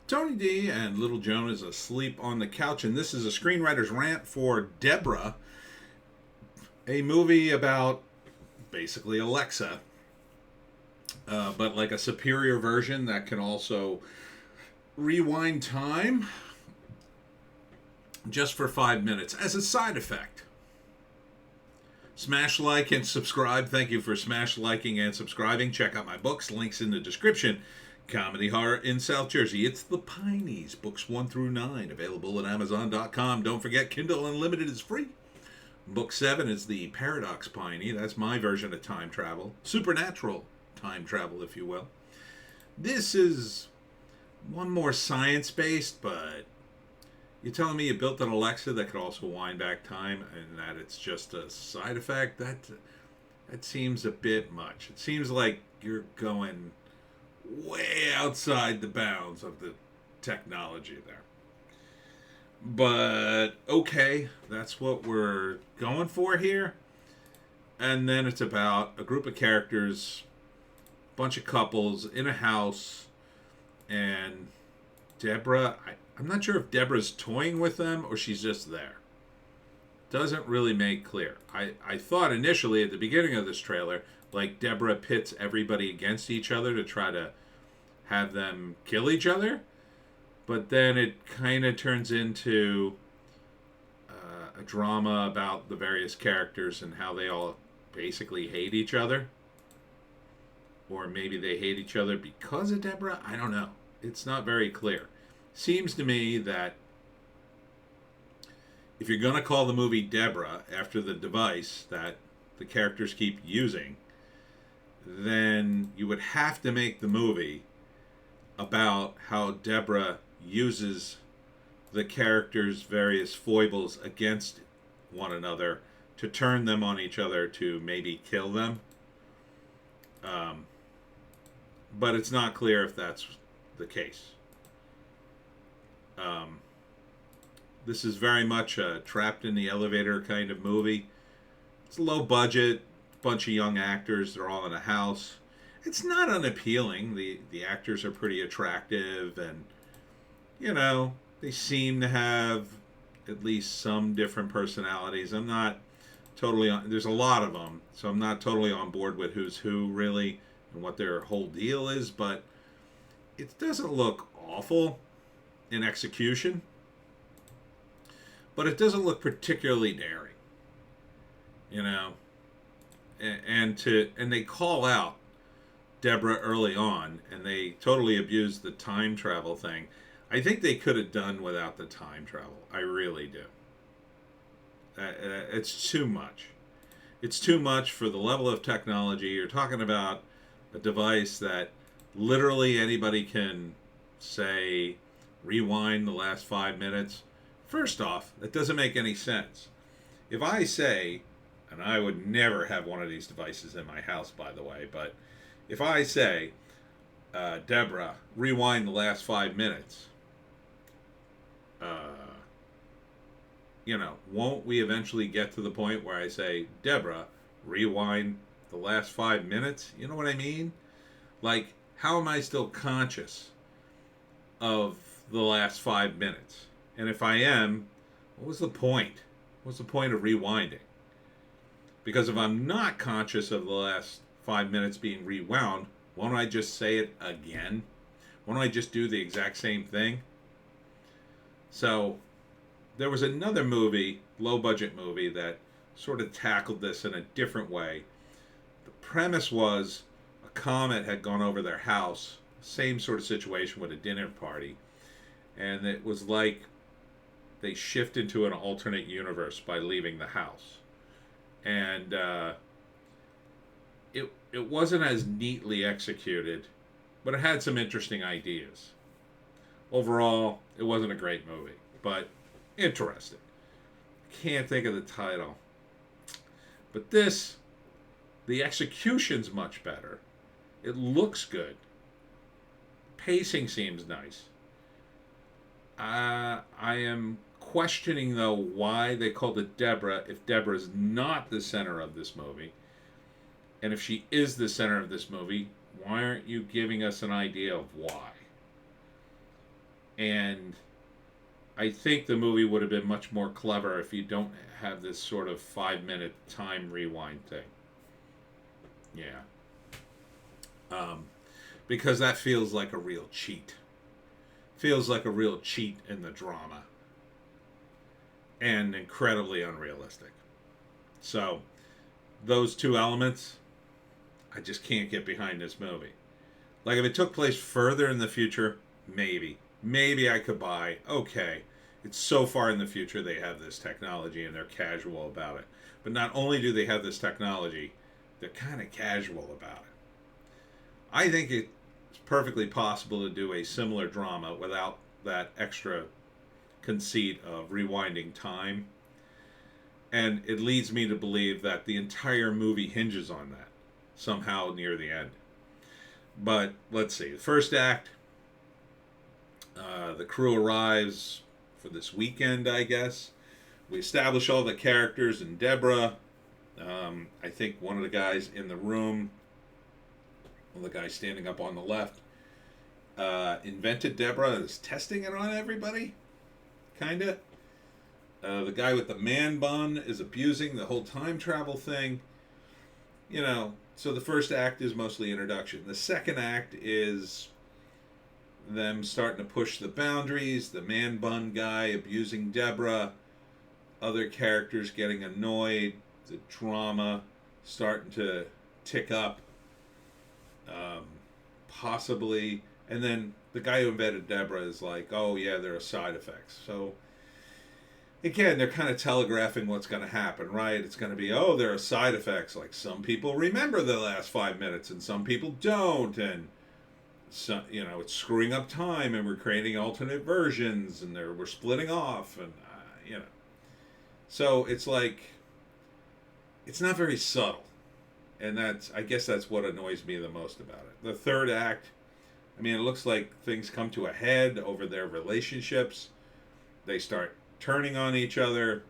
Tony D and Little Joan is asleep on the couch, and this is a screenwriter's rant for Deborah, a movie about basically Alexa, but like a superior version that can also rewind time just for 5 minutes as a side effect. Smash like and subscribe. Thank you for smash liking and subscribing. Check out my books. Links in the description. Comedy Horror in South Jersey. It's the Pineys, books 1 through 9, available at Amazon.com. Don't forget, Kindle Unlimited is free. Book 7 is the Paradox Piney. That's my version of time travel. Supernatural time travel, if you will. This is one more science-based, but you're telling me you built an Alexa that could also wind back time and that it's just a side effect? That seems a bit much. It seems like you're going way outside the bounds of the technology there. But okay, that's what we're going for here. And then it's about a group of characters, bunch of couples in a house, and Deborah, I'm not sure if Deborah's toying with them or she's just there. Doesn't really make clear. I thought initially at the beginning of this trailer, like Deborah pits everybody against each other to try to have them kill each other. But then it kind of turns into a drama about the various characters and how they all basically hate each other. Or maybe they hate each other because of Deborah. I don't know. It's not very clear. Seems to me that if you're going to call the movie Deborah after the device that the characters keep using, then you would have to make the movie about how Deborah uses the characters' various foibles against one another to turn them on each other to maybe kill them. But it's not clear if that's the case. This is very much a trapped in the elevator kind of movie. It's low budget, bunch of young actors, they're all in a house. It's not unappealing. The actors are pretty attractive, and they seem to have at least some different personalities. I'm not totally on, there's a lot of them, so I'm not totally on board with who's who really and what their whole deal is, but it doesn't look awful in execution, but it doesn't look particularly daring, and they call out Deborah early on, and they totally abuse the time travel thing. I think they could have done without the time travel. I really do. It's too much. It's too much for the level of technology. You're talking about a device that literally anybody can say, rewind the last 5 minutes. First off, that doesn't make any sense. If I say, and I would never have one of these devices in my house, by the way, but if I say, Deborah, rewind the last 5 minutes, won't we eventually get to the point where I say, Deborah, rewind the last 5 minutes? You know what I mean? Like, how am I still conscious of the last 5 minutes? And if I am, what was the point? What's the point of rewinding? Because if I'm not conscious of the last 5 minutes being rewound, won't I just say it again? Won't I just do the exact same thing? So there was another movie, low budget movie, that sort of tackled this in a different way. The premise was a comet had gone over their house, same sort of situation with a dinner party, and it was like they shift into an alternate universe by leaving the house. And it wasn't as neatly executed, but it had some interesting ideas. Overall, it wasn't a great movie, but interesting. Can't think of the title. But this, the execution's much better. It looks good. Pacing seems nice. I am questioning, though, why they called it Deborah if Deborah's not the center of this movie. And if she is the center of this movie, why aren't you giving us an idea of why? And I think the movie would have been much more clever if you don't have this sort of 5 minute time rewind thing. Yeah. Um, because that feels like a real cheat. Feels like a real cheat in the drama. And incredibly unrealistic. So, those two elements, I just can't get behind this movie. Like, if it took place further in the future, maybe. Maybe I could buy, okay, it's so far in the future they have this technology and they're casual about it. But not only do they have this technology, they're kind of casual about it. I think it's perfectly possible to do a similar drama without that extra conceit of rewinding time. And it leads me to believe that the entire movie hinges on that somehow near the end. But let's see. The first act, the crew arrives for this weekend, I guess. We establish all the characters and Deborah. I think one of the guys in the room, one of the guys standing up on the left, invented Deborah and is testing it on everybody. Kinda. The guy with the man bun is abusing the whole time travel thing. You know, so the first act is mostly introduction. The second act is them starting to push the boundaries, the man bun guy abusing Deborah, other characters getting annoyed, the drama starting to tick up, possibly. And then the guy who invented Deborah is like, oh yeah, there are side effects. So again, they're kind of telegraphing what's going to happen, right? It's going to be, oh, there are side effects. Like, some people remember the last 5 minutes and some people don't. And, so, you know, it's screwing up time and we're creating alternate versions and we're splitting off. And, you know. So it's like, it's not very subtle. And I guess that's what annoys me the most about it. The third act, I mean, it looks like things come to a head over their relationships. They start turning on each other.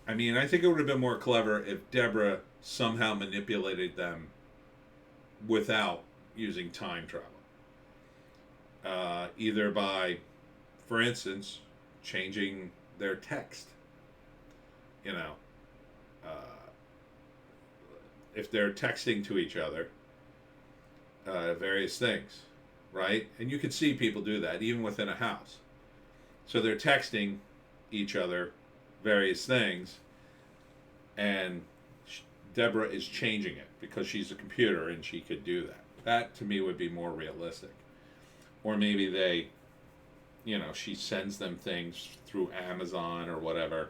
I mean, I think it would have been more clever if Deborah somehow manipulated them without using time travel. Either by, for instance, changing their text. You know, if they're texting to each other, various things, right? And you can see people do that even within a house. So they're texting each other various things, and Deborah is changing it because she's a computer and she could do that. That, to me, would be more realistic. Or maybe they, you know, she sends them things through Amazon or whatever.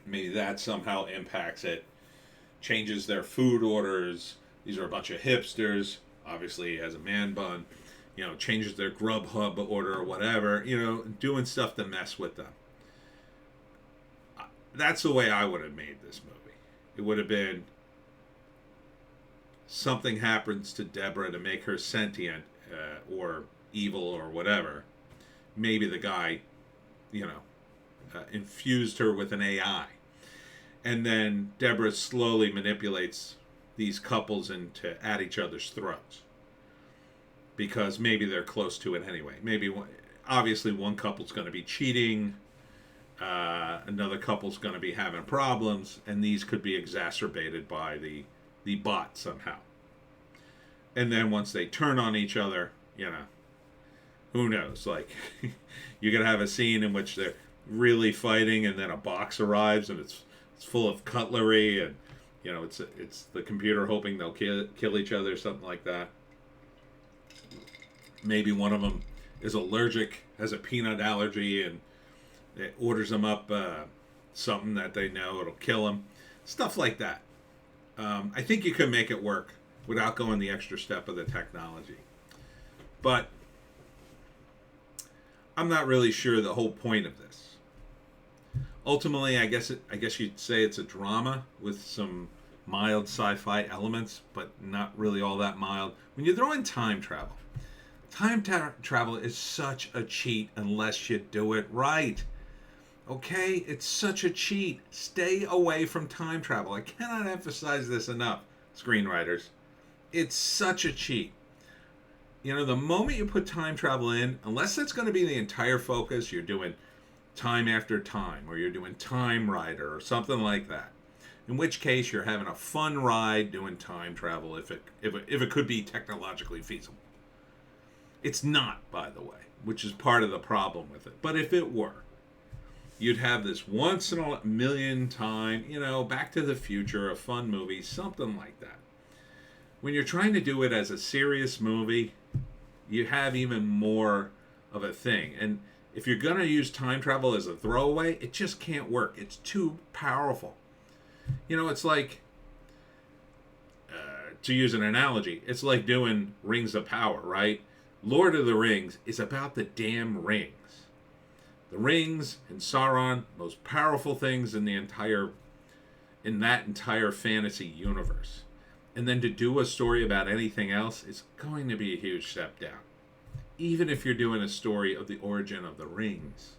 Maybe that somehow impacts it, changes their food orders. These are a bunch of hipsters, obviously as a man bun. You know, changes their Grubhub order or whatever, you know, doing stuff to mess with them. That's the way I would have made this movie. It would have been something happens to Deborah to make her sentient or evil or whatever. Maybe the guy, you know, infused her with an AI. And then Deborah slowly manipulates these couples into at each other's throats. Because maybe they're close to it anyway. Maybe, obviously, one couple's going to be cheating, another couple's going to be having problems, and these could be exacerbated by the bot somehow. And then once they turn on each other, you know, who knows? Like, you're going to have a scene in which they're really fighting, and then a box arrives, and it's full of cutlery, and, you know, it's the computer hoping they'll kill each other, something like that. Maybe one of them is allergic, has a peanut allergy, and it orders them up something that they know it'll kill them. Stuff like that. I think you can make it work without going the extra step of the technology. But I'm not really sure the whole point of this. Ultimately, I guess you'd say it's a drama with some mild sci-fi elements, but not really all that mild. When you throw in time travel, travel is such a cheat unless you do it right. Okay? It's such a cheat. Stay away from time travel. I cannot emphasize this enough, screenwriters. It's such a cheat. You know, the moment you put time travel in, unless that's going to be the entire focus, you're doing time after time, or you're doing Time Rider, or something like that. In which case, you're having a fun ride doing time travel if it could be technologically feasible. It's not, by the way, which is part of the problem with it. But if it were, you'd have this once in a million time, Back to the Future, a fun movie, something like that. When you're trying to do it as a serious movie, you have even more of a thing. And if you're going to use time travel as a throwaway, it just can't work. It's too powerful. It's like, to use an analogy, it's like doing Rings of Power, right? Lord of the Rings is about the damn rings. The rings and Sauron, most powerful things in that entire fantasy universe. And then to do a story about anything else is going to be a huge step down. Even if you're doing a story of the origin of the rings,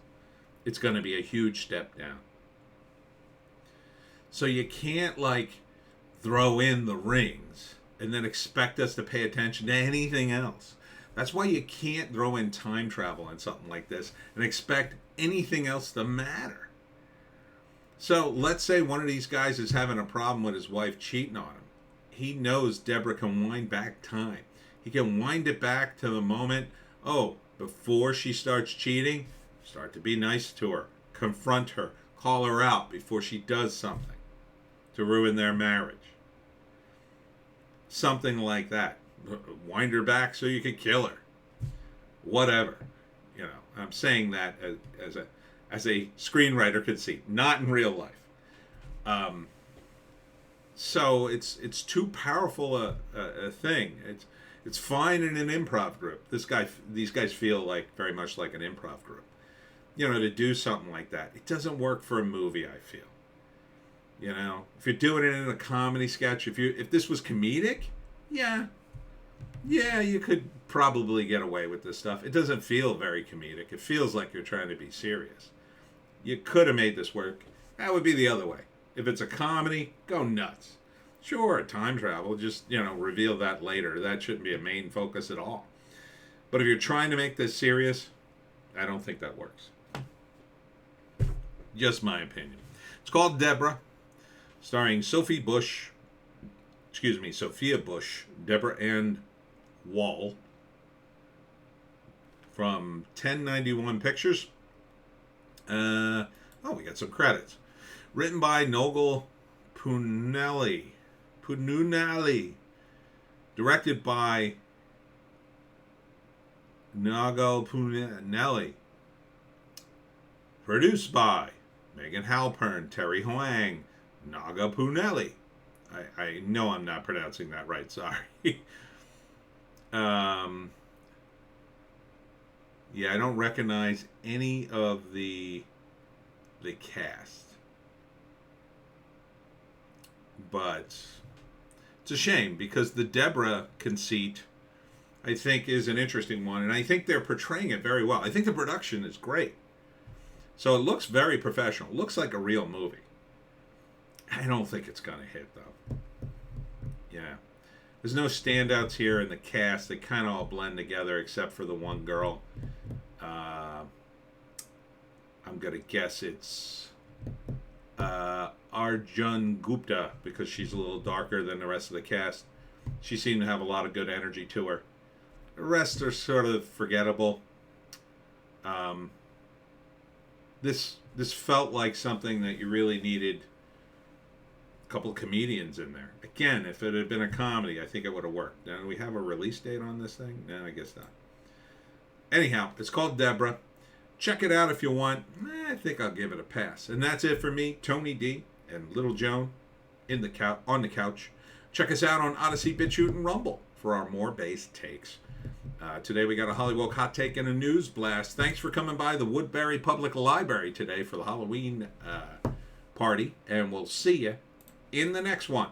it's going to be a huge step down. So you can't throw in the rings and then expect us to pay attention to anything else. That's why you can't throw in time travel in something like this and expect anything else to matter. So let's say one of these guys is having a problem with his wife cheating on him. He knows Deborah can wind back time. He can wind it back to the moment, before she starts cheating, start to be nice to her, confront her, call her out before she does something to ruin their marriage. Something like that. Wind her back so you could kill her. Whatever. I'm saying that as a screenwriter could see, not in real life. So it's too powerful a thing. It's fine in an improv group. These guys feel very much like an improv group. To do something like that. It doesn't work for a movie, I feel. If you're doing it in a comedy sketch, if this was comedic, yeah, you could probably get away with this stuff. It doesn't feel very comedic. It feels like you're trying to be serious. You could have made this work. That would be the other way. If it's a comedy, go nuts. Sure, time travel, just, reveal that later. That shouldn't be a main focus at all. But if you're trying to make this serious, I don't think that works. Just my opinion. It's called Deborah, starring Sophia Bush, Deborah Ann Wall, from 1091 Pictures. We got some credits. Written by Nogal Pununali. Directed by Nogal Pununali. Produced by Megan Halpern, Terry Huang, Naga Punelli. I know I'm not pronouncing that right, sorry. I don't recognize any of the cast. But it's a shame because the Deborah conceit, I think, is an interesting one, and I think they're portraying it very well. I think the production is great. So it looks very professional. It looks like a real movie. I don't think it's going to hit, though. Yeah. There's no standouts here in the cast. They kind of all blend together except for the one girl. I'm going to guess it's Arjun Gupta because she's a little darker than the rest of the cast. She seemed to have a lot of good energy to her. The rest are sort of forgettable. This felt like something that you really needed a couple of comedians in there. Again, if it had been a comedy, I think it would have worked. Now, do we have a release date on this thing? No, I guess not. Anyhow, it's called Deborah. Check it out if you want. I think I'll give it a pass. And that's it for me, Tony D, and Little Joan on the couch. Check us out on Odysee, Bitchute, and Rumble for our more based takes. Today we got a Hollywoke hot take and a news blast. Thanks for coming by the Woodbury Public Library today for the Halloween party, and we'll see you in the next one.